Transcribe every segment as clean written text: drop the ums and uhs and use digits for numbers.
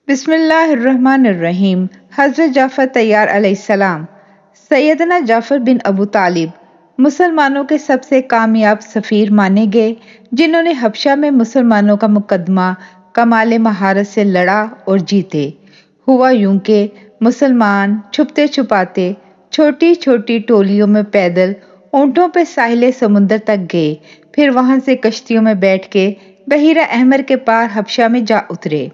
بسم اللہ الرحمن الرحیم۔ حضرت جعفر طیار علیہ السلام۔ سیدنا جعفر بن ابو طالب مسلمانوں کے سب سے کامیاب سفیر مانے گئے، جنہوں نے حبشہ میں مسلمانوں کا مقدمہ کمال مہارت سے لڑا اور جیتے۔ ہوا یوں کہ مسلمان چھپتے چھپاتے چھوٹی چھوٹی ٹولیوں میں پیدل اونٹوں پہ ساحل سمندر تک گئے، پھر وہاں سے کشتیوں میں بیٹھ کے بحیرہ احمر کے پار حبشہ میں جا اترے۔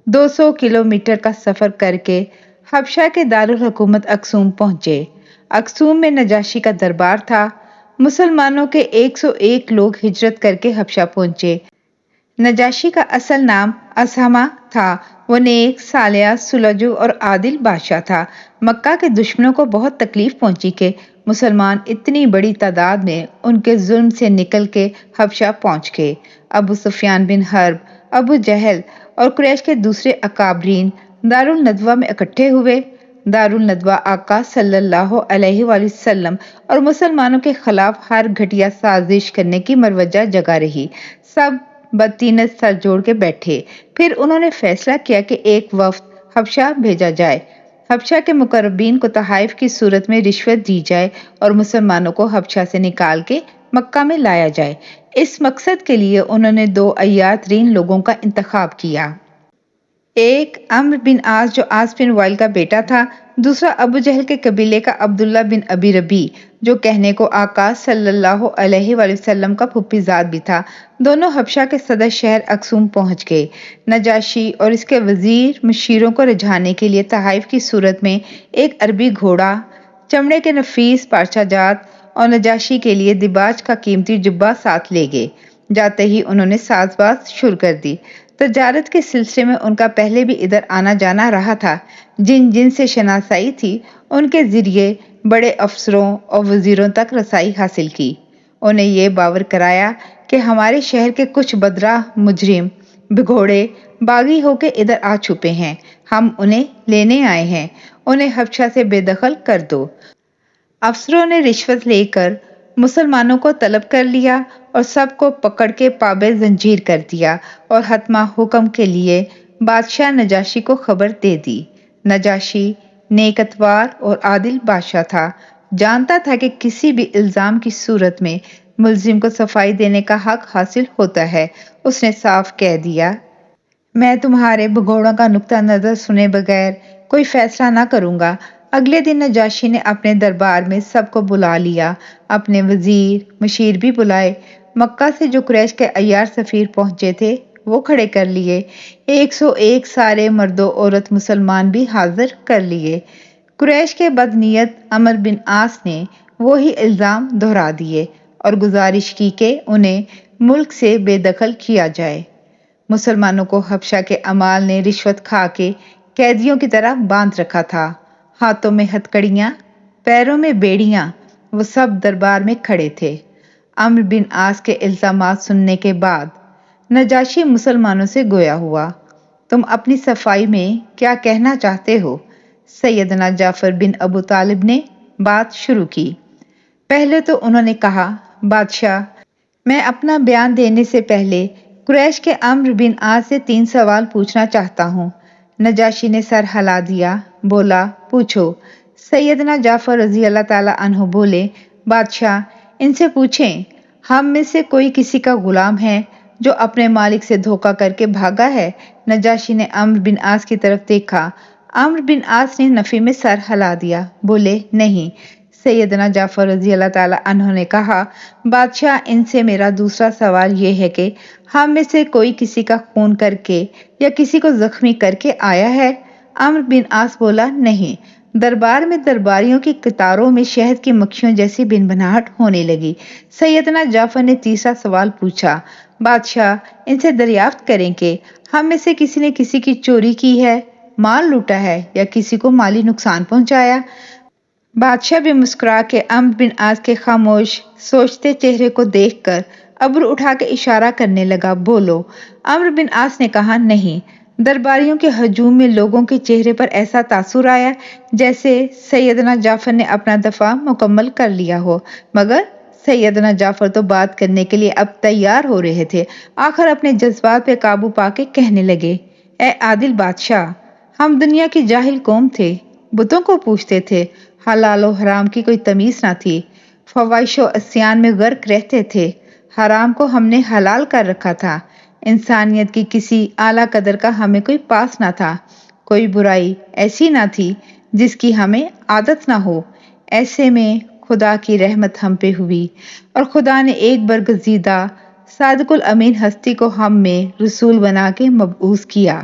200 کلومیٹر کا سفر کر کے حبشہ کے دارالحکومت اکسوم پہنچے۔ اکسوم میں نجاشی کا دربار تھا۔ مسلمانوں کے 101 لوگ ہجرت کر کے حبشہ پہنچے۔ نجاشی کا اصل نام اسہمہ تھا۔ وہ نیک، صالح، سلجھو اور عادل بادشاہ تھا۔ مکہ کے دشمنوں کو بہت تکلیف پہنچی کہ مسلمان اتنی بڑی تعداد میں ان کے ظلم سے نکل کے حبشہ پہنچ گئے۔ ابو سفیان بن حرب، ابو جہل اور قریش کے دوسرے اکابرین دارالندوہ میں اکٹھے ہوئے۔ دارالندوہ آقا صلی اللہ علیہ وآلہ وسلم اور مسلمانوں کے خلاف ہر گھٹیا سازش کرنے کی مروجہ جگہ رہی۔ سب بدطینت سر جوڑ کے بیٹھے۔ پھر انہوں نے فیصلہ کیا کہ ایک وفد حبشہ بھیجا جائے۔ حبشہ کے مقربین کو تحائف کی صورت میں رشوت دی جائے اور مسلمانوں کو حبشہ سے نکال کے مکہ میں لایا جائے۔ اس مقصد کے لیے انہوں نے 2 عیار ترین لوگوں کا انتخاب کیا۔ ایک عمرو بن عاص جو عاص بن وائل کا بیٹا تھا، دوسرا ابو جہل کے قبیلے کا عبداللہ بن ابی ربیع جو کہنے کو آقا صلی اللہ علیہ وآلہ وسلم کا پھوپھی زاد بھی تھا۔ دونوں حبشہ کے صدر شہر اکسوم پہنچ گئے۔ نجاشی اور اس کے وزیر مشیروں کو رجھانے کے لیے تحائف کی صورت میں ایک عربی گھوڑا، چمڑے کے نفیس پارچہ جات اور نجاشی کے لیے دباج کا قیمتی جبہ ساتھ لے گئے۔ جاتے ہی انہوں نے ساز باز شروع کر دی۔ تجارت کے سلسلے میں ان کا پہلے بھی ادھر آنا جانا رہا تھا۔ جن جن سے شناسائی تھی ان کے ذریعے بڑے افسروں اور وزیروں تک رسائی حاصل کی۔ انہیں یہ باور کرایا کہ ہمارے شہر کے کچھ بدرہ مجرم بھگوڑے باغی ہو کے ادھر آ چھپے ہیں، ہم انہیں لینے آئے ہیں، انہیں حبشہ سے بے دخل کر دو۔ افسروں نے رشوت لے کر مسلمانوں کو طلب کر لیا اور سب کو پکڑ کے پابند زنجیر کر دیا اور حتمہ حکم کے لیے بادشاہ نجاشی کو خبر دے دی۔ نجاشی نیک اتوار اور عادل بادشاہ تھا، جانتا تھا کہ کسی بھی الزام کی صورت میں ملزم کو صفائی دینے کا حق حاصل ہوتا ہے۔ اس نے صاف کہہ دیا، میں تمہارے بھگوڑوں کا نقطہ نظر سنے بغیر کوئی فیصلہ نہ کروں گا۔ اگلے دن نجاشی نے اپنے دربار میں سب کو بلا لیا، اپنے وزیر مشیر بھی بلائے۔ مکہ سے جو قریش کے عیار سفیر پہنچے تھے وہ کھڑے کر لیے۔ 101 سارے مرد و عورت مسلمان بھی حاضر کر لیے۔ قریش کے بدنیت عمرو بن عاص نے وہی الزام دہرا دیے اور گزارش کی کہ انہیں ملک سے بے دخل کیا جائے۔ مسلمانوں کو حبشہ کے عمال نے رشوت کھا کے قیدیوں کی طرح باندھ رکھا تھا۔ ہاتھوں میں ہتکڑیاں، پیروں میں بیڑیاں، وہ سب دربار میں کھڑے تھے۔ عمرو بن عاص کے الزامات سننے کے بعد نجاشی مسلمانوں سے گویا ہوا، تم اپنی صفائی میں کیا کہنا چاہتے ہو؟ سیدنا جعفر بن ابو طالب نے بات شروع کی۔ پہلے تو انہوں نے کہا، بادشاہ، میں اپنا بیان دینے سے پہلے قریش کے عمرو بن عاص سے 3 سوال پوچھنا چاہتا ہوں۔ نجاشی نے سر ہلا دیا، بولا، پوچھو۔ سیدنا جعفر رضی اللہ تعالیٰ عنہ بولے، بادشاہ، ان سے پوچھیں، ہم میں سے کوئی کسی کا غلام ہے جو اپنے مالک سے دھوکہ کر کے بھاگا ہے؟ نجاشی نے عمرو بن عاص کی طرف دیکھا۔ عمرو بن عاص نے نفی میں سر ہلا دیا، بولے، نہیں۔ سیدنا جعفر رضی اللہ تعالیٰ عنہ نے کہا، بادشاہ، ان سے میرا دوسرا سوال یہ ہے کہ ہم میں سے کوئی کسی کا خون کر کے یا کسی کو زخمی کر کے آیا ہے؟ عمرو بن عاص بولا، نہیں۔ دربار میں درباریوں کی قطاروں میں شہد کی مکھیوں جیسی بنبناہٹ ہونے لگی۔ سیدنا جعفر نے تیسرا سوال پوچھا، بادشاہ، ان سے دریافت کریں کہ ہم میں سے کسی نے کسی کی چوری کی ہے، مال لوٹا ہے یا کسی کو مالی نقصان پہنچایا؟ بادشاہ بھی مسکرا کے عمرو بن عاص کے خاموش سوچتے چہرے کو دیکھ کر ابرو اٹھا کے اشارہ کرنے لگا، بولو۔ عمرو بن عاص نے کہا، نہیں۔ درباریوں کے ہجوم میں لوگوں کے چہرے پر ایسا تاثر آیا جیسے سیدنا جعفر نے اپنا دفاع مکمل کر لیا ہو، مگر سیدنا جعفر تو بات کرنے کے لیے اب تیار ہو رہے تھے۔ آخر اپنے جذبات پہ قابو پا کے کہنے لگے، اے عادل بادشاہ، ہم دنیا کی جاہل قوم تھے، بتوں کو پوچھتے تھے، حلال و حرام کی کوئی تمیز نہ تھی، فواہش و عصیان میں غرق رہتے تھے، حرام کو ہم نے حلال کر رکھا تھا، انسانیت کی کسی اعلیٰ قدر کا ہمیں کوئی پاس نہ تھا، کوئی برائی ایسی نہ تھی جس کی ہمیں عادت نہ ہو۔ ایسے میں خدا کی رحمت ہم پہ ہوئی اور خدا نے ایک برگزیدہ صادق الامین ہستی کو ہم میں رسول بنا کے مبعوث کیا۔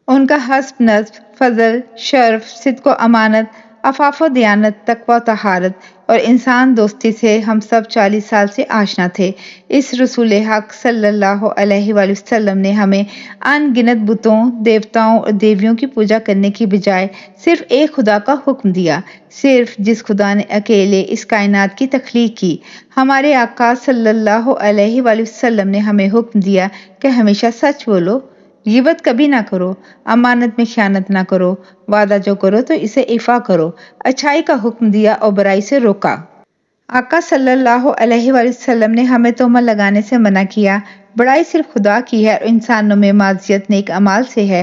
ان کا حسب نصب، فضل، شرف، صدق و امانت، عفاف و دیانت، تقوی و طہارت اور انسان دوستی سے ہم سب 40 سال سے آشنا تھے۔ اس رسول حق صلی اللہ علیہ وآلہ وسلم نے ہمیں ان گنت بتوں، دیوتاؤں اور دیویوں کی پوجا کرنے کی بجائے صرف ایک خدا کا حکم دیا، صرف جس خدا نے اکیلے اس کائنات کی تخلیق کی۔ ہمارے آقا صلی اللہ علیہ وآلہ وسلم نے ہمیں حکم دیا کہ ہمیشہ سچ بولو، غیبت کبھی نہ کرو، امانت میں خیانت نہ کرو، وعدہ جو کرو تو اسے ایفا کرو، اچھائی کا حکم دیا اور برائی سے روکا۔ آقا صلی اللہ علیہ وآلہ وسلم نے ہمیں تہمت لگانے سے منع کیا، بڑائی صرف خدا کی ہے اور انسانوں میں معصیت نیک اعمال سے ہے۔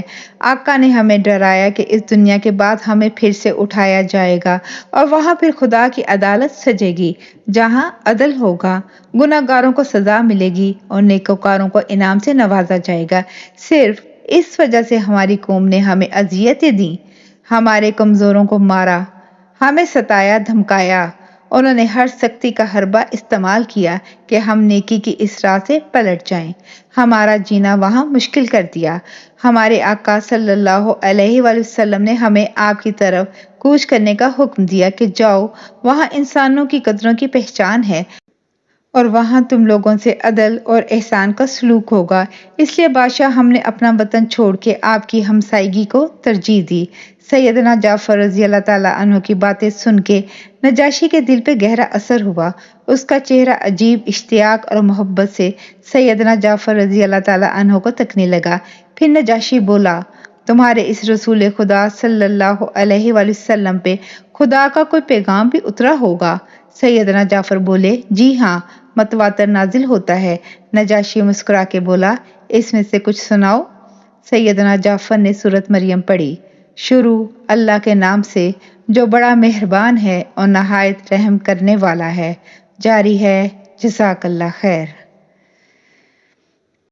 آقا نے ہمیں ڈرایا کہ اس دنیا کے بعد ہمیں پھر سے اٹھایا جائے گا اور وہاں پھر خدا کی عدالت سجے گی، جہاں عدل ہوگا، گناہ گاروں کو سزا ملے گی اور نیکوکاروں کو انعام سے نوازا جائے گا۔ صرف اس وجہ سے ہماری قوم نے ہمیں اذیتیں دیں، ہمارے کمزوروں کو مارا، ہمیں ستایا، دھمکایا، انہوں نے ہر سختی کا حربہ استعمال کیا کہ ہم نیکی کی اس راہ سے پلٹ جائیں، ہمارا جینا وہاں مشکل کر دیا۔ ہمارے آقا صلی اللہ علیہ وآلہ وسلم نے ہمیں آپ کی طرف کوچ کرنے کا حکم دیا کہ جاؤ، وہاں انسانوں کی قدروں کی پہچان ہے اور وہاں تم لوگوں سے عدل اور احسان کا سلوک ہوگا۔ اس لیے بادشاہ ہم نے اپنا وطن چھوڑ کے آپ کی ہمسائیگی کو ترجیح دی۔ سیدنا جعفر رضی اللہ تعالیٰ عنہ کی باتیں سن کے نجاشی کے دل پہ گہرا اثر ہوا، اس کا چہرہ عجیب اشتیاق اور محبت سے سیدنا جعفر رضی اللہ تعالیٰ عنہ کو تکنے لگا۔ پھر نجاشی بولا، تمہارے اس رسول خدا صلی اللہ علیہ وآلہ وسلم پہ خدا کا کوئی پیغام بھی اترا ہوگا؟ سیدنا جعفر بولے، جی ہاں، متواتر نازل ہوتا ہے۔ نجاشی مسکرا کے بولا، اس میں سے کچھ سناؤ۔ سیدنا جعفر نے سورۃ مریم پڑھی۔ شروع اللہ کے نام سے جو بڑا مہربان ہے اور نہایت رحم کرنے والا ہے۔ جاری ہے، جزاک اللہ خیر۔